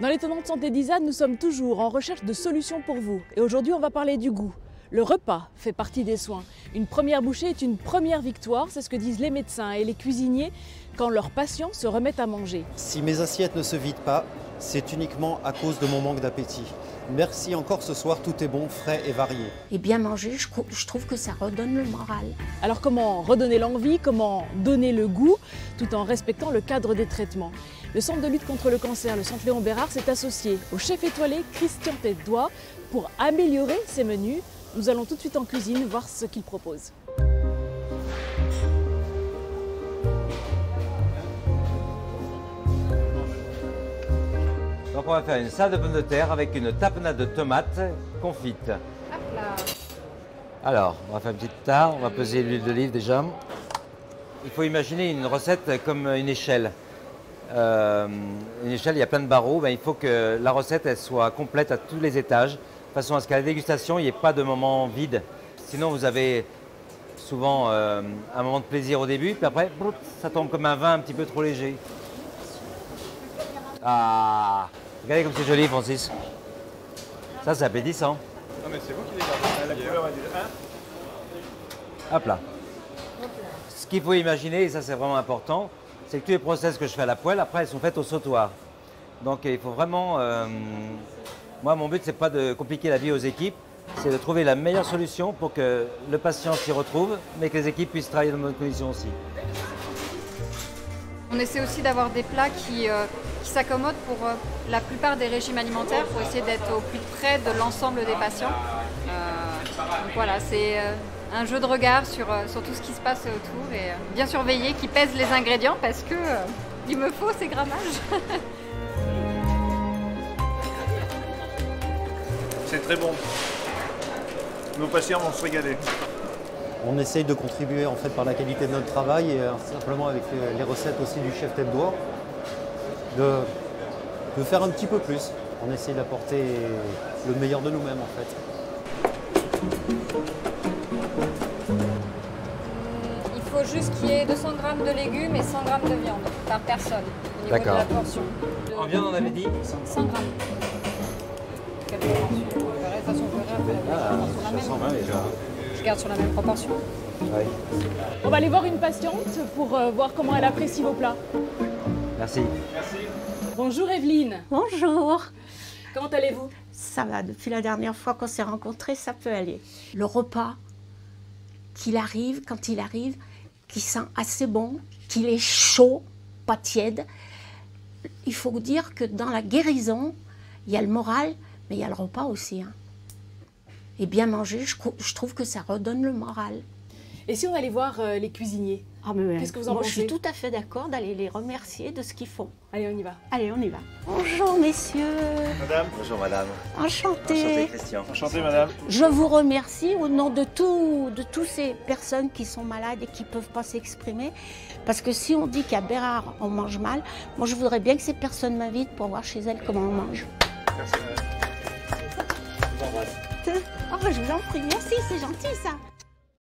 Dans l'étonnante santé d'Isa, nous sommes toujours en recherche de solutions pour vous. Et aujourd'hui, on va parler du goût. Le repas fait partie des soins. Une première bouchée est une première victoire, c'est ce que disent les médecins et les cuisiniers quand leurs patients se remettent à manger. Si mes assiettes ne se vident pas, c'est uniquement à cause de mon manque d'appétit. Merci encore ce soir, tout est bon, frais et varié. Et bien manger, je trouve que ça redonne le moral. Alors comment redonner l'envie, comment donner le goût, tout en respectant le cadre des traitements? Le Centre de lutte contre le cancer, le Centre Léon Bérard, s'est associé au chef étoilé Christian Tête-Doigt pour améliorer ses menus. Nous allons tout de suite en cuisine voir ce qu'il propose. Donc on va faire une salade de pommes de terre avec une tapenade de tomates confite. Alors, on va faire une petite tare, on va peser l'huile d'olive déjà. Il faut imaginer une recette comme une échelle. Une échelle, il y a plein de barreaux, il faut que la recette elle soit complète à tous les étages, de façon à ce qu'à la dégustation, il n'y ait pas de moment vide. Sinon, vous avez souvent un moment de plaisir au début, puis après, ça tombe comme un vin un petit peu trop léger. Ah, regardez comme c'est joli, Francis. Ça, c'est appétissant. Non, mais c'est vous qui les gardez. La couleur est déjà. Hop là. Ce qu'il faut imaginer, et ça c'est vraiment important, c'est que tous les process que je fais à la poêle, après, elles sont faites au sautoir. Donc il faut vraiment... moi, mon but, c'est pas de compliquer la vie aux équipes, c'est de trouver la meilleure solution pour que le patient s'y retrouve, mais que les équipes puissent travailler dans de bonnes conditions aussi. On essaie aussi d'avoir des plats qui s'accommodent pour la plupart des régimes alimentaires pour essayer d'être au plus près de l'ensemble des patients. Donc voilà, c'est un jeu de regard sur tout ce qui se passe autour et bien surveiller qui pèse les ingrédients parce que il me faut ces grammages. C'est très bon. Nos patients vont se régaler. On essaye de contribuer en fait par la qualité de notre travail et simplement avec les recettes aussi du chef Tête-Doigt de faire un petit peu plus. On essaye d'apporter le meilleur de nous-mêmes en fait. Il faut juste qu'il y ait 200 g de légumes et 100 g de viande par personne au niveau de la portion. En viande, on avait dit 100 g. Quelle proportion? De toute façon, je verrai sur la même. Je garde sur la même proportion. Oui. On va aller voir une patiente pour voir comment elle apprécie vos plats. Merci. Bonjour Evelyne. Bonjour. Comment allez-vous? Ça va, depuis la dernière fois qu'on s'est rencontrés, ça peut aller. Le repas, quand il arrive, qu'il sent assez bon, qu'il est chaud, pas tiède. Il faut vous dire que dans la guérison, il y a le moral, mais il y a le repas aussi. Et bien manger, je trouve que ça redonne le moral. Et si on allait voir les cuisiniers? Qu'est-ce que vous en pensez? Je suis tout à fait d'accord d'aller les remercier de ce qu'ils font. Allez, on y va. Allez, on y va. Bonjour, messieurs. Madame. Bonjour madame. Enchanté. Enchanté Christian. Enchanté, madame. Je vous remercie au nom de toutes ces personnes qui sont malades et qui ne peuvent pas s'exprimer. Parce que si on dit qu'à Bérard, on mange mal, moi je voudrais bien que ces personnes m'invitent pour voir chez elles comment on mange. Merci, madame. Oh, je vous en prie, merci, c'est gentil ça.